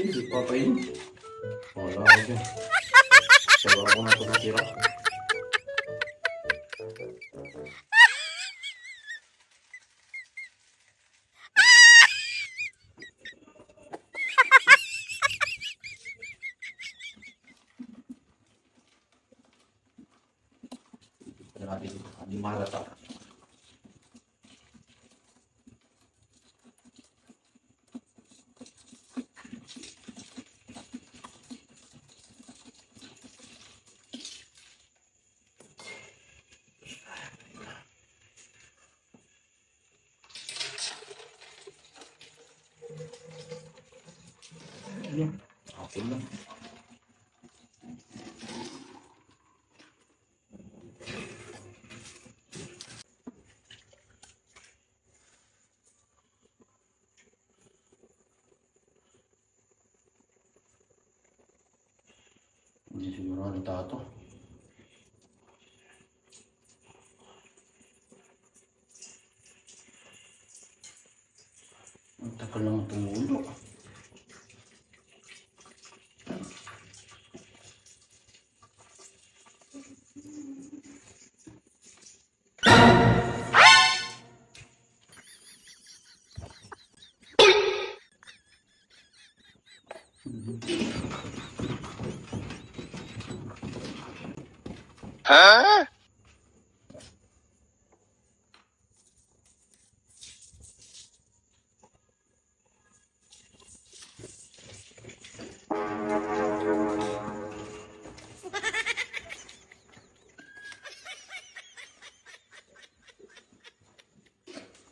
Hindi pa pa yun. Wala ako dyan. Sabi ako na ito nasira. Hindi mahalata. Okay lang. Hindi siguro halata ito. Ang tagal lang tumulo. Huh?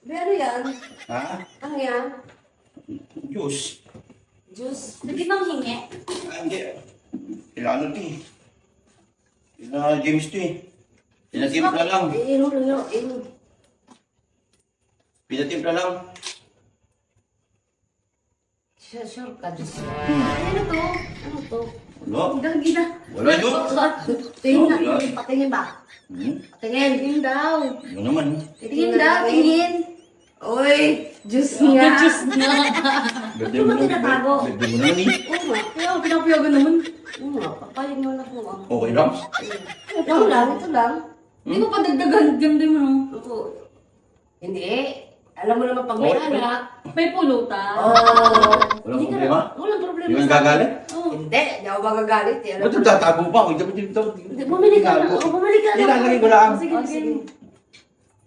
Ano yan? Ha? Ano yan? Diyos. Juice? Pwede bang hingi? Hindi. Kailangan ito eh. Kailangan James ito eh. Pinatimpla lang. Inom. Pinatimpla lang. Sure ka, Diyos. Ano to? Ano to? Wala. Gagi na. Wala yun. Tingin na. Wala. Patingin ba? Hmm? Patingin. Tingin daw. Ano naman? Tingin daw. Tingin. Uy! Juice nga. Juice nga. Birthday Ano mo ba naman. tinatago? Birthday mo naman eh. Oo nga. Kaya pinapayagan naman. Oo nga. Papayin mo na po. Okay lang. Ito lang. Ito lang. Hindi mo pa dagdagan, ganda mo, no? Oo. Hindi. Alam mo naman pag may Oh, anak. May pulutan. Walang problema? Walang problema. Di ba gagalit? Oh. Hindi. Hindi ako magagalit. Eh. Ba't yung tatago pa? Huwag dapat dito. Hindi, bumili ka na. O, bumili ka na. Nilalagay ko lang. Sige, Oh, sige. sige.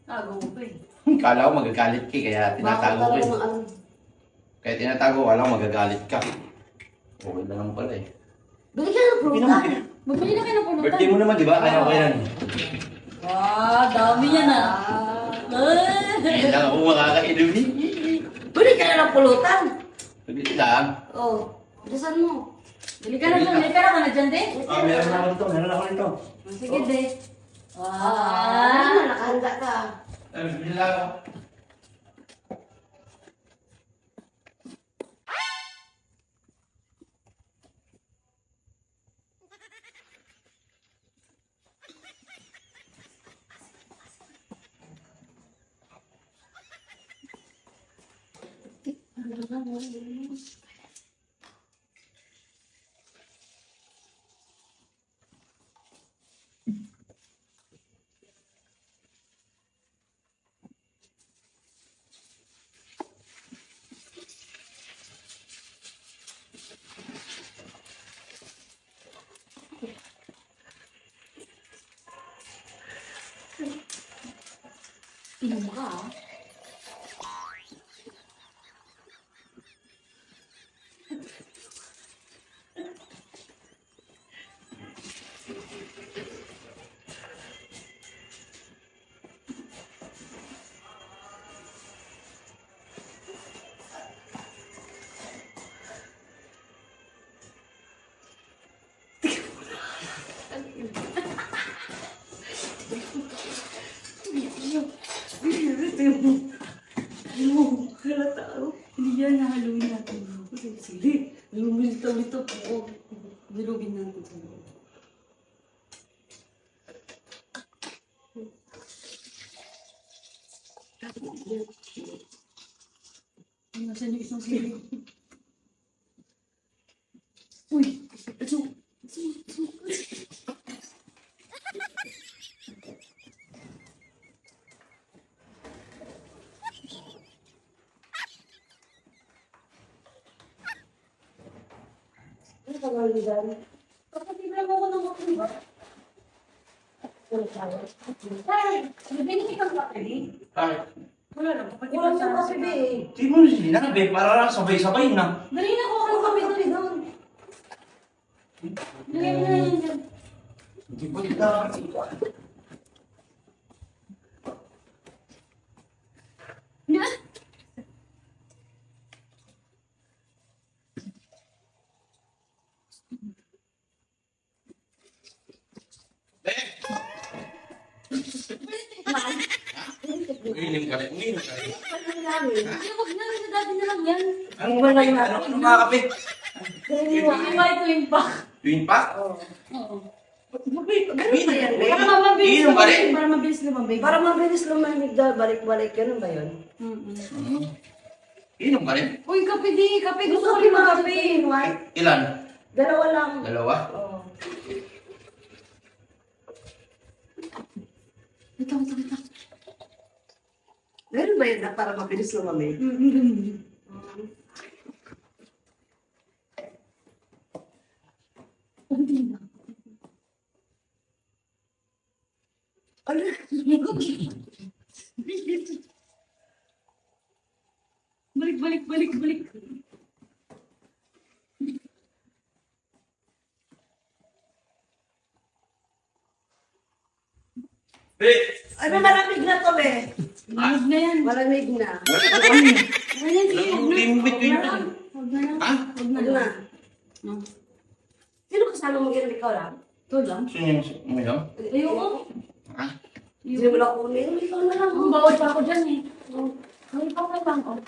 Tago mo pa eh. Kala ko magagalit ka kaya tinatago ko Bakit eh. talaga ano? Kaya tinatago ko, alam magagalit ka. Okay na lang pala eh. Bili ka ng Hindi prutas. naman. Magbili na kayo ng pulutan. Birthday mo naman, di ba? Kaya ko yan. Dami yan ah. Ngayon lang ako makakainom eh. Bili ka na ng pulutan. Sabi lang. Oh, bilisan mo. Bili ka na dyan. May pera ka na dyan, de? Meron ako nito, meron ako nito. Sige, de. Nakahanda ka. Bili lang ako. Inom ka ah. Hindi yan, nahaluin natin. Sige. Lumilito-lito po. Bilugin natin sa loob. Nasaan yung isang sili? Uy! Ano ka mga ligan? Kapatid lang ako ng mga ba? Ay! Nabinigay kang kapatid? Bakit? Wala lang. Kapatid Wala lang nang kasi sa eh. Di mo sinabi, para lang sabay-sabay na. Dali na ko ang kapatid dali doon. Dali mo na yan dyan. Di ba ito? Yan! Umiinom ka rin. Umiinom ka rin. Ano namin? Hindi, huwag na. Dati na lang yan. Anong ba kape? Anong mga kape? Hindi Hindi ba ito yung back? Twin pack? Oo. Oo. Ganun ba yan, Para babe? mabilis Iinom ka rin? Para mabilis lumabig. Para mabilis lumamig daw, balik-balik. Ganun ba yun? Inom ka rin? Uy, kape di. Kape. Gusto Gusto ko ko rin yung magkape. kape, white. Ilan? Dalawa lang. Dalawa? Oo. Ito, ito, ito. Ganun ba yun na para mabilis lumamig? Ano? Balik, balik, balik, balik. Ano, malamig na to, be. Huwag na yan. Malamig na. Wala ka kami. Huwag na yan. Sige, huwag na. Team between. Huwag na. Huwag na. Ha? Huwag na. Ano na? Hmm. Sino kasama mo ganun, ikaw lang? Ito lang. Gusto niyo uminom? Ayoko. Ha? Hindi mo na kunin. Ikaw na lang. Ang bawal pa ako dyan eh. Ang ikaw na lang. Oh,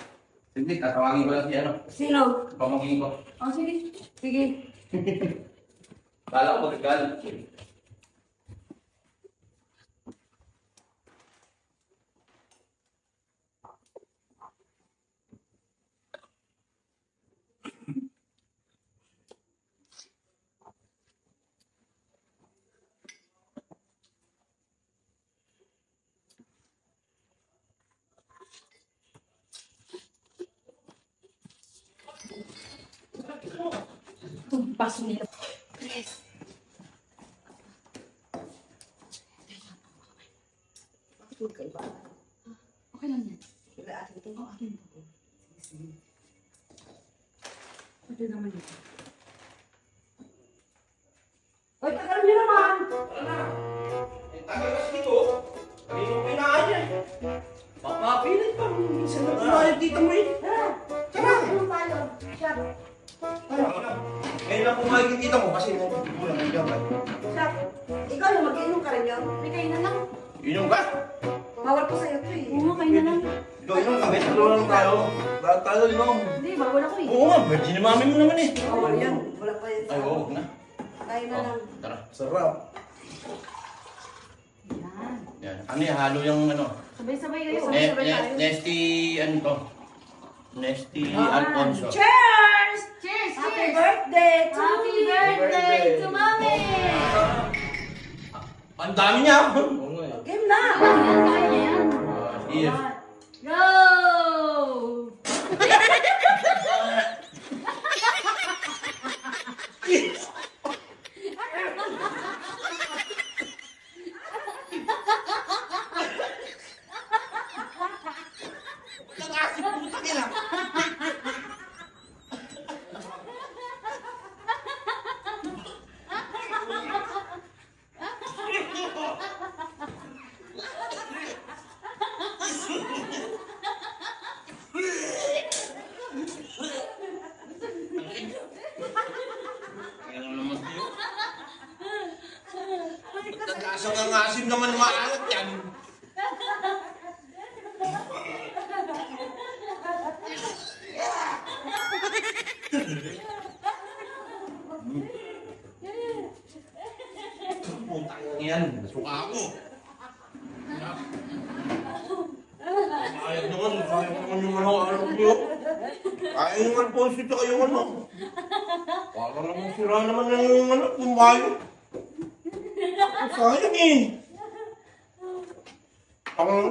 Sige, tatawagin ko lang si ano. Sino? Pamangkin ko. oh sige. Sige. Kala ko magagalit. Paso nila. Okay lang yan. Oh, akin. Ito naman yun. Oy, tagal niyo naman. Eh, tagal kasi dito. Kanino pinahan yan? Papapilit pa. Minsan na pinahan dito mo eh. Tara. Tara. Ano tayo? Shop. Ngayon lang kung makikita mo kasi nandito lang ang gamay. Shop. Ikaw yung mag-inom ka rin yun. May kain na lang. Inom ka? Bawal ko sa'yo to eh. Oo nga, kain na lang. Ikaw inom ka. May tatlo lang tayo. Lahat tayo inom. Hindi, bawal ako eh. Oo nga, virgin na mami mo naman eh. Bawal yan. Wala pa yan. Ay, huwag na. Kain na lang. Tara. Sarap. Yan. Yan. Ano yung halo yung ano? Sabay-sabay kayo. Sabay-sabay tayo. Nesty, ano to? Nesty Alfonso. Cheers! Cheers! Happy Cheers! birthday to Happy you! birthday to Mami! Ang dami niya. Game na! Yan, kaya na yan. Yes. Go! Ano naman yun? Magkakasang ang asim naman maalat yan. Putang yan, nasuka ako. Sayang naman yung ano ko. Sayang yung Alfonso tsaka yung ano. Para naman sira naman ng ano, kumayo. Sayang eh. Ang...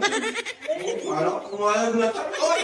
Ano, kumayo na tayo. Oy,